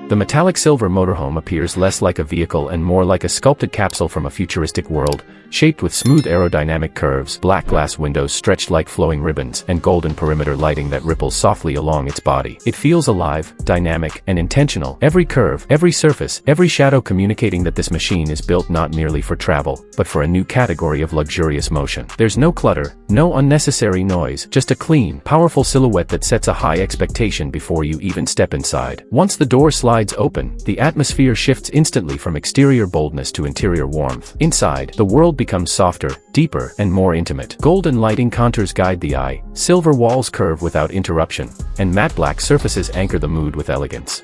The metallic silver motorhome appears less like a vehicle and more like a sculpted capsule from a futuristic world, shaped with smooth aerodynamic curves, black glass windows stretched like flowing ribbons, and golden perimeter lighting that ripples softly along its body. It feels alive, dynamic, and intentional. Every curve, every surface, every shadow communicating that this machine is built not merely for travel, but for a new category of luxurious motion. There's no clutter, no unnecessary noise, just a clean, powerful silhouette that sets a high expectation before you even step inside. Once the door slides open, the atmosphere shifts instantly from exterior boldness to interior warmth. Inside, the world becomes softer, deeper, and more intimate. Golden lighting contours guide the eye, silver walls curve without interruption, and matte black surfaces anchor the mood with elegance.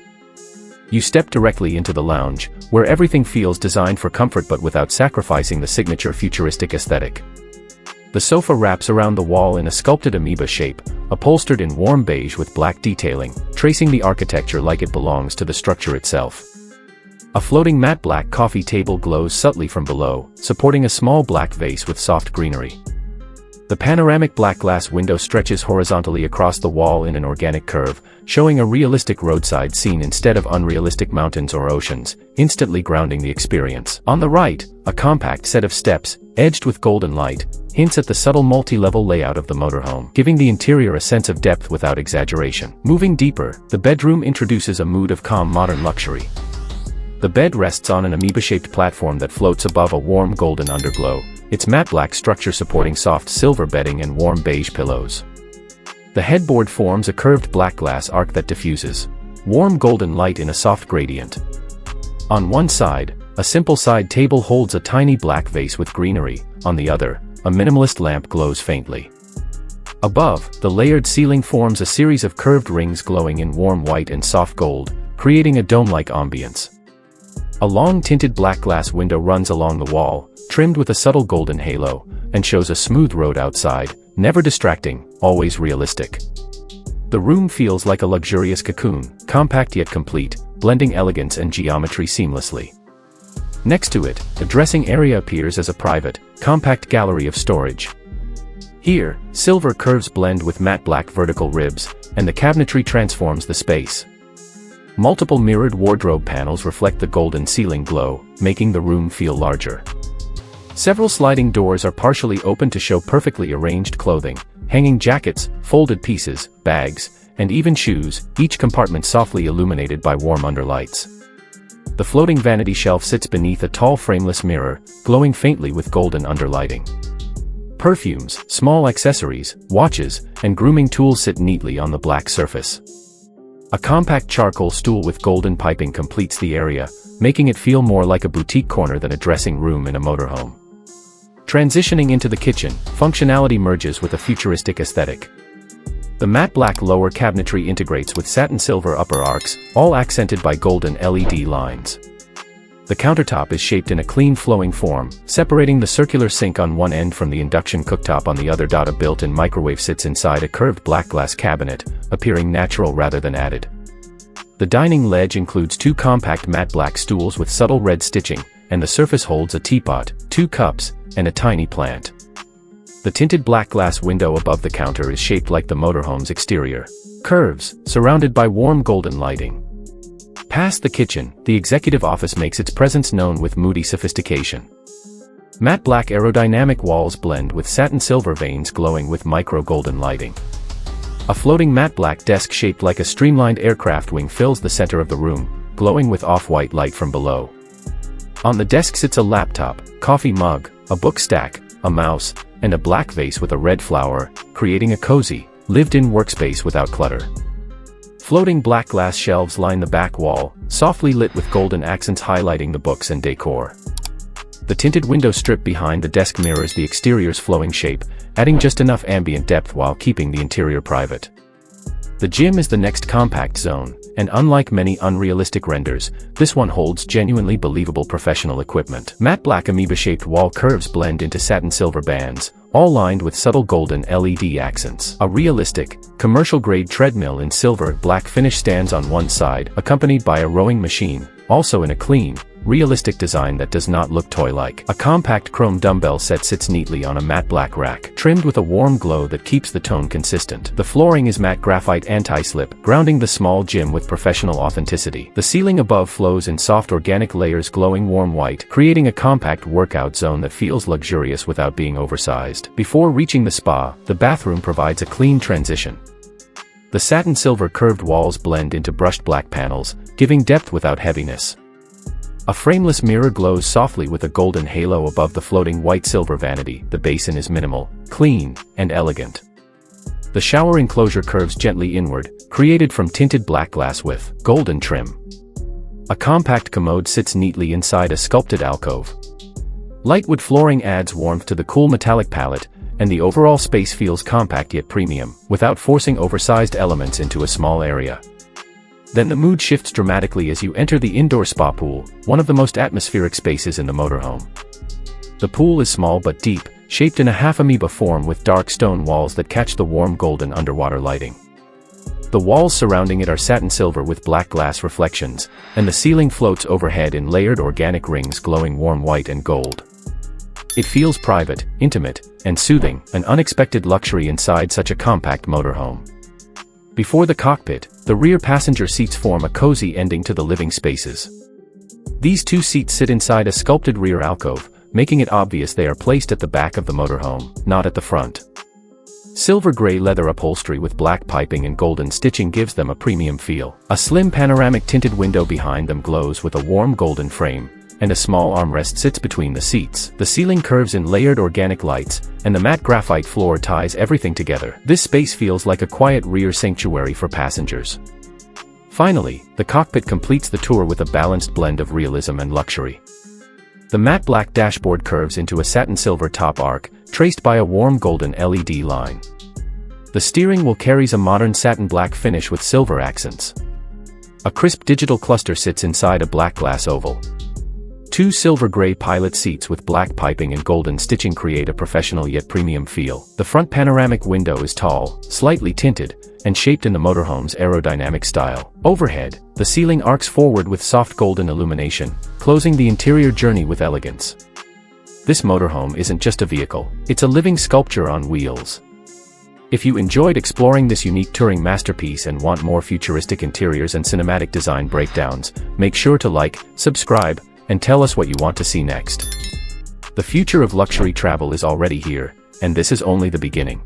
You step directly into the lounge, where everything feels designed for comfort but without sacrificing the signature futuristic aesthetic. The sofa wraps around the wall in a sculpted amoeba shape, upholstered in warm beige with black detailing, tracing the architecture like it belongs to the structure itself. A floating matte black coffee table glows subtly from below, supporting a small black vase with soft greenery. The panoramic black glass window stretches horizontally across the wall in an organic curve, showing a realistic roadside scene instead of unrealistic mountains or oceans, instantly grounding the experience. On the right, a compact set of steps, edged with golden light, hints at the subtle multi-level layout of the motorhome, giving the interior a sense of depth without exaggeration. Moving deeper, the bedroom introduces a mood of calm modern luxury. The bed rests on an amoeba-shaped platform that floats above a warm golden underglow, its matte black structure supporting soft silver bedding and warm beige pillows. The headboard forms a curved black glass arc that diffuses warm golden light in a soft gradient. On one side, a simple side table holds a tiny black vase with greenery, on the other, a minimalist lamp glows faintly. Above, the layered ceiling forms a series of curved rings glowing in warm white and soft gold, creating a dome-like ambience. A long tinted black glass window runs along the wall, trimmed with a subtle golden halo, and shows a smooth road outside, never distracting, always realistic. The room feels like a luxurious cocoon, compact yet complete, blending elegance and geometry seamlessly. Next to it, the dressing area appears as a private, compact gallery of storage. Here, silver curves blend with matte black vertical ribs, and the cabinetry transforms the space. Multiple mirrored wardrobe panels reflect the golden ceiling glow, making the room feel larger. Several sliding doors are partially open to show perfectly arranged clothing, hanging jackets, folded pieces, bags, and even shoes, each compartment softly illuminated by warm underlights. The floating vanity shelf sits beneath a tall frameless mirror, glowing faintly with golden underlighting. Perfumes, small accessories, watches, and grooming tools sit neatly on the black surface. A compact charcoal stool with golden piping completes the area, making it feel more like a boutique corner than a dressing room in a motorhome. Transitioning into the kitchen, functionality merges with a futuristic aesthetic. The matte black lower cabinetry integrates with satin silver upper arcs, all accented by golden LED lines. The countertop is shaped in a clean flowing form, separating the circular sink on one end from the induction cooktop on the other. A built-in microwave sits inside a curved black glass cabinet, appearing natural rather than added. The dining ledge includes two compact matte black stools with subtle red stitching, and the surface holds a teapot, 2 cups, and a tiny plant. The tinted black glass window above the counter is shaped like the motorhome's exterior curves, surrounded by warm golden lighting. Past the kitchen, the executive office makes its presence known with moody sophistication. Matte black aerodynamic walls blend with satin silver veins glowing with micro golden lighting. A floating matte black desk shaped like a streamlined aircraft wing fills the center of the room, glowing with off-white light from below. On the desk sits a laptop, coffee mug, a book stack, a mouse, and a black vase with a red flower, creating a cozy, lived-in workspace without clutter. Floating black glass shelves line the back wall, softly lit with golden accents highlighting the books and decor. The tinted window strip behind the desk mirrors the exterior's flowing shape, adding just enough ambient depth while keeping the interior private. The gym is the next compact zone, and unlike many unrealistic renders, this one holds genuinely believable professional equipment. Matte black amoeba-shaped wall curves blend into satin silver bands, all lined with subtle golden LED accents. A realistic, commercial-grade treadmill in silver black finish stands on one side, accompanied by a rowing machine, also in a clean, realistic design that does not look toy-like. A compact chrome dumbbell set sits neatly on a matte black rack, trimmed with a warm glow that keeps the tone consistent. The flooring is matte graphite anti-slip, grounding the small gym with professional authenticity. The ceiling above flows in soft organic layers glowing warm white, creating a compact workout zone that feels luxurious without being oversized. Before reaching the spa, the bathroom provides a clean transition. The satin silver curved walls blend into brushed black panels, giving depth without heaviness. A frameless mirror glows softly with a golden halo above the floating white silver vanity. The basin is minimal, clean, and elegant. The shower enclosure curves gently inward, created from tinted black glass with golden trim. A compact commode sits neatly inside a sculpted alcove. Light wood flooring adds warmth to the cool metallic palette, and the overall space feels compact yet premium, without forcing oversized elements into a small area. Then the mood shifts dramatically as you enter the indoor spa pool, one of the most atmospheric spaces in the motorhome. The pool is small but deep, shaped in a half-amoeba form with dark stone walls that catch the warm golden underwater lighting. The walls surrounding it are satin silver with black glass reflections, and the ceiling floats overhead in layered organic rings glowing warm white and gold. It feels private, intimate, and soothing, an unexpected luxury inside such a compact motorhome. Before the cockpit, the rear passenger seats form a cozy ending to the living spaces. These two seats sit inside a sculpted rear alcove, making it obvious they are placed at the back of the motorhome, not at the front. Silver gray leather upholstery with black piping and golden stitching gives them a premium feel. A slim panoramic tinted window behind them glows with a warm golden frame, and a small armrest sits between the seats. The ceiling curves in layered organic lights, and the matte graphite floor ties everything together. This space feels like a quiet rear sanctuary for passengers. Finally, the cockpit completes the tour with a balanced blend of realism and luxury. The matte black dashboard curves into a satin silver top arc, traced by a warm golden LED line. The steering wheel carries a modern satin black finish with silver accents. A crisp digital cluster sits inside a black glass oval. Two silver-gray pilot seats with black piping and golden stitching create a professional yet premium feel. The front panoramic window is tall, slightly tinted, and shaped in the motorhome's aerodynamic style. Overhead, the ceiling arcs forward with soft golden illumination, closing the interior journey with elegance. This motorhome isn't just a vehicle, it's a living sculpture on wheels. If you enjoyed exploring this unique touring masterpiece and want more futuristic interiors and cinematic design breakdowns, make sure to like, subscribe, and tell us what you want to see next. The future of luxury travel is already here, and this is only the beginning.